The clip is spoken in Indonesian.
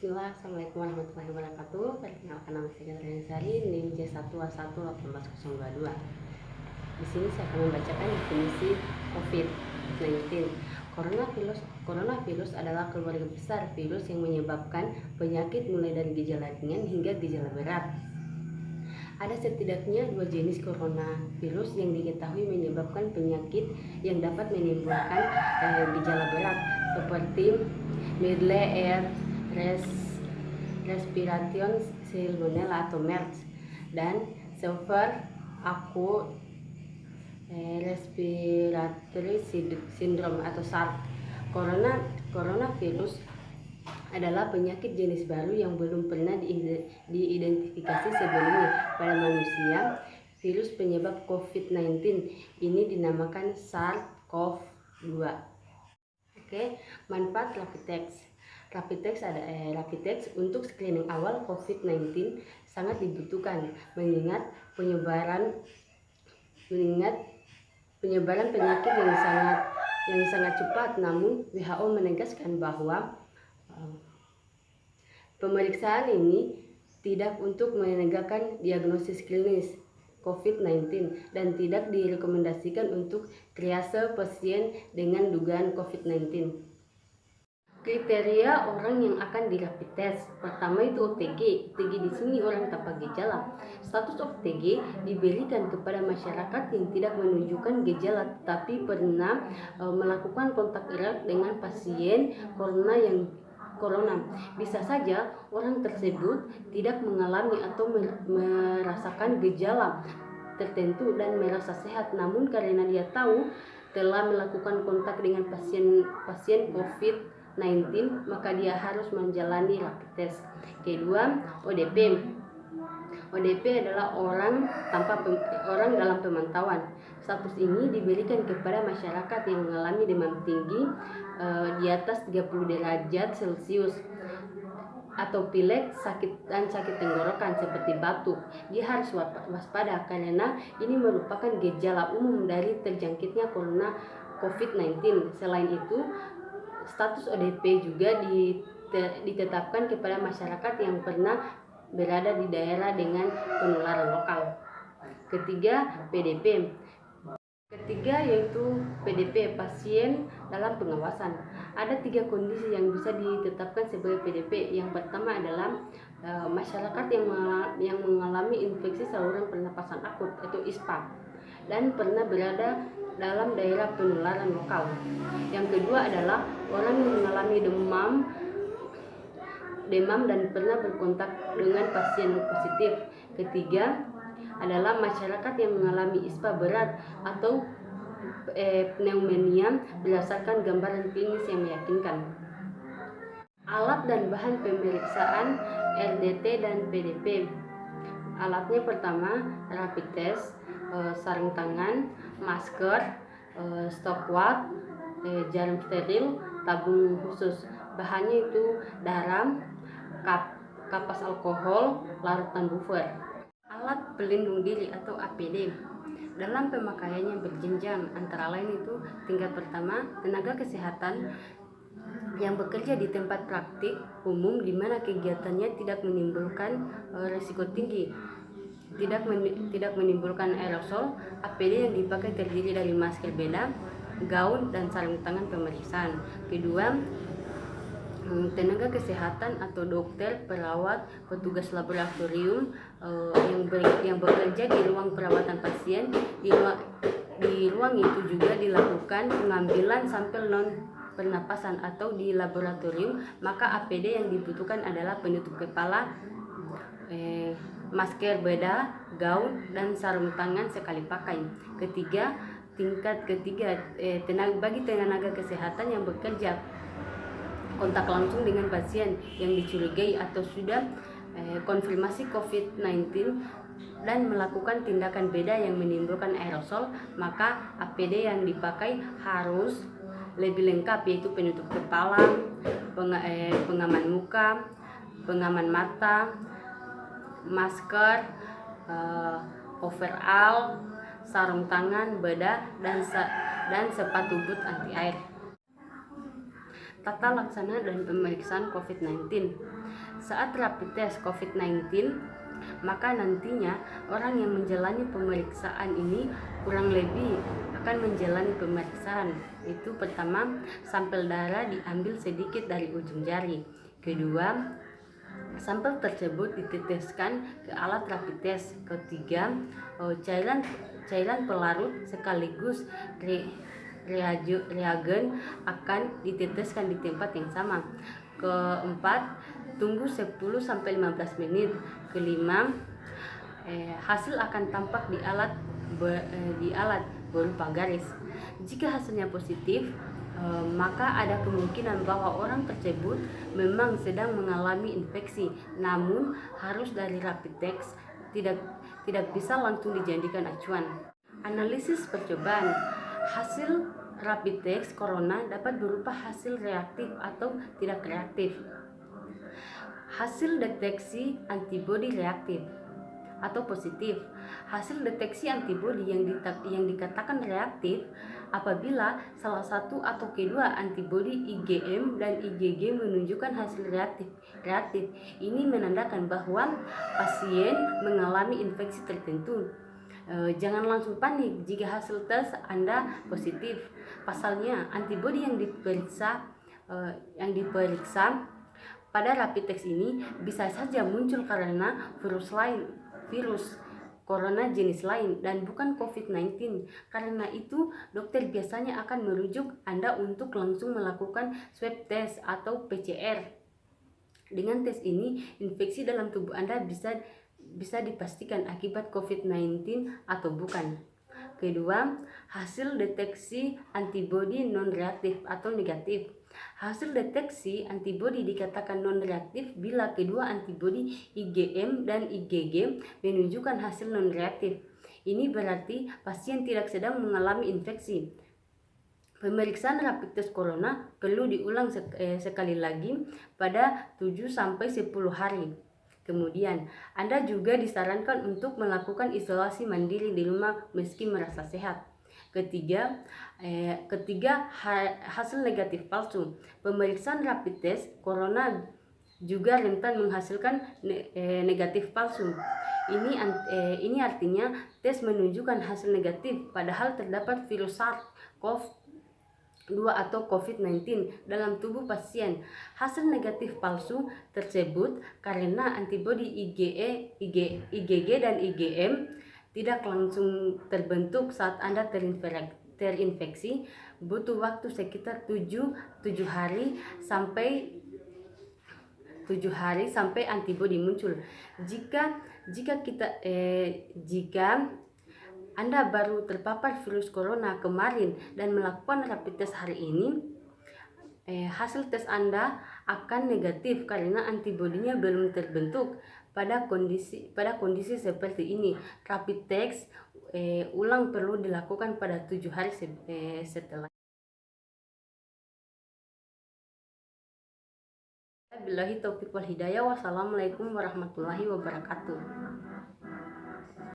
Bismillah, Assalamualaikum warahmatullahi wabarakatuh. Perkenalkan, nama saya Gabriela Sari, NIM J1A1181022. Di sini saya akan membacakan definisi COVID-19. Coronavirus adalah keluarga besar virus yang menyebabkan penyakit mulai dari gejala ringan hingga gejala berat. Ada setidaknya 2 jenis coronavirus yang diketahui menyebabkan penyakit yang dapat menimbulkan gejala berat, seperti middle ear respiration salmonella atau MERS dan severe acute respiratory syndrome atau SARS. Coronavirus adalah penyakit jenis baru yang belum pernah diidentifikasi sebelumnya pada manusia. Virus penyebab COVID-19 ini dinamakan SARS-CoV-2. Manfaat rapid test. Rapid test untuk screening awal COVID-19 sangat dibutuhkan mengingat penyebaran penyakit yang sangat cepat. Namun WHO menegaskan bahwa pemeriksaan ini tidak untuk menegakkan diagnosis klinis COVID-19 dan tidak direkomendasikan untuk triase pasien dengan dugaan COVID-19. Kriteria orang yang akan di rapid test. Pertama itu OTG. OTG di sini orang tanpa gejala. Status OTG diberikan kepada masyarakat yang tidak menunjukkan gejala tetapi pernah melakukan kontak erat dengan pasien corona. Bisa saja orang tersebut tidak mengalami atau merasakan gejala tertentu dan merasa sehat, namun karena dia tahu telah melakukan kontak dengan pasien COVID-19, maka dia harus menjalani rapid test. Kedua, ODP. ODP adalah orang dalam pemantauan. Status ini diberikan kepada masyarakat yang mengalami demam tinggi di atas 30 derajat Celcius atau pilek, sakit tenggorokan seperti batuk. Dia harus waspada karena ini merupakan gejala umum dari terjangkitnya corona COVID-19. Selain itu, status ODP juga ditetapkan kepada masyarakat yang pernah berada di daerah dengan penularan lokal. Ketiga, PDP. Ketiga yaitu PDP, pasien dalam pengawasan. Ada 3 kondisi yang bisa ditetapkan sebagai PDP. Yang pertama adalah masyarakat yang mengalami infeksi saluran pernapasan akut atau ISPA dan pernah berada dalam daerah penularan lokal. Yang kedua adalah orang yang mengalami demam dan pernah berkontak dengan pasien positif. Ketiga adalah masyarakat yang mengalami ISPA berat atau pneumonia berdasarkan gambaran klinis yang meyakinkan. Alat dan bahan pemeriksaan RDT dan PDP. Alatnya pertama rapid test, sarung tangan, masker, stopwatch, jarum steril, tabung khusus. Bahannya itu darah, kapas alkohol, larutan buffer. Alat pelindung diri atau APD dalam pemakaiannya berjenjang, antara lain itu tingkat pertama tenaga kesehatan yang bekerja di tempat praktik umum di mana kegiatannya tidak menimbulkan risiko tinggi, tidak menimbulkan aerosol. APD yang dipakai terdiri dari masker bedah, gaun, dan sarung tangan pemeriksaan. Kedua, tenaga kesehatan atau dokter, perawat, petugas laboratorium yang bekerja di ruang perawatan pasien. Di ruang itu juga dilakukan pengambilan sampel non pernapasan atau di laboratorium, maka APD yang dibutuhkan adalah penutup kepala, masker bedah, gaun, dan sarung tangan sekali pakai. Tingkat ketiga, bagi tenaga kesehatan yang bekerja kontak langsung dengan pasien yang dicurigai atau sudah konfirmasi COVID-19 dan melakukan tindakan beda yang menimbulkan aerosol, maka APD yang dipakai harus lebih lengkap, yaitu penutup kepala, pengaman muka, pengaman mata, masker, overall, sarung tangan, bedah, dan sepatu boot anti air. Tata laksana dan pemeriksaan COVID-19. Saat rapid test COVID-19, maka nantinya orang yang menjalani pemeriksaan ini kurang lebih akan menjalani pemeriksaan. Itu pertama, sampel darah diambil sedikit dari ujung jari. Kedua, sampel tersebut diteteskan ke alat rapid test. Ketiga, cairan pelarut sekaligus reagen akan diteteskan di tempat yang sama. Keempat, tunggu 10-15 menit. Kelima, hasil akan tampak di alat berupa garis. Jika hasilnya positif, maka ada kemungkinan bahwa orang tersebut memang sedang mengalami infeksi, namun harus dari rapid test, tidak bisa langsung dijadikan acuan. Analisis percobaan. Hasil rapid test corona dapat berupa hasil reaktif atau tidak reaktif. Hasil deteksi antibodi reaktif atau positif. Hasil deteksi antibodi yang dikatakan reaktif apabila salah satu atau kedua antibodi IgM dan IgG menunjukkan hasil reaktif. Ini menandakan bahwa pasien mengalami infeksi tertentu. Jangan langsung panik jika hasil tes Anda positif. Pasalnya, antibodi yang diperiksa pada rapid test ini bisa saja muncul karena virus corona jenis lain dan bukan COVID-19. Karena itu, dokter biasanya akan merujuk Anda untuk langsung melakukan swab test atau PCR. Dengan tes ini, infeksi dalam tubuh Anda bisa dipastikan akibat COVID-19 atau bukan. Kedua, hasil deteksi antibodi non-reaktif atau negatif. Hasil deteksi antibodi dikatakan non-reaktif bila kedua antibodi IgM dan IgG menunjukkan hasil non-reaktif. Ini berarti pasien tidak sedang mengalami infeksi. Pemeriksaan rapid test corona perlu diulang sekali lagi pada 7-10 hari. Kemudian, Anda juga disarankan untuk melakukan isolasi mandiri di rumah meski merasa sehat. Ketiga, hasil negatif palsu. Pemeriksaan rapid test corona juga rentan menghasilkan negatif palsu. Ini artinya tes menunjukkan hasil negatif padahal terdapat virus SARS-CoV-2 atau COVID-19 dalam tubuh pasien. Hasil negatif palsu tersebut karena antibodi IgG dan IgM tidak langsung terbentuk saat Anda terinfeksi, butuh waktu sekitar 7 hari sampai antibodi muncul. Jika Anda baru terpapar virus corona kemarin dan melakukan rapid test hari ini, hasil tes Anda akan negatif karena antibodinya belum terbentuk. Pada kondisi seperti ini, rapid test ulang perlu dilakukan pada 7 hari setelah. Billahi taufiq wal hidayah. Wassalamualaikum warahmatullahi wabarakatuh.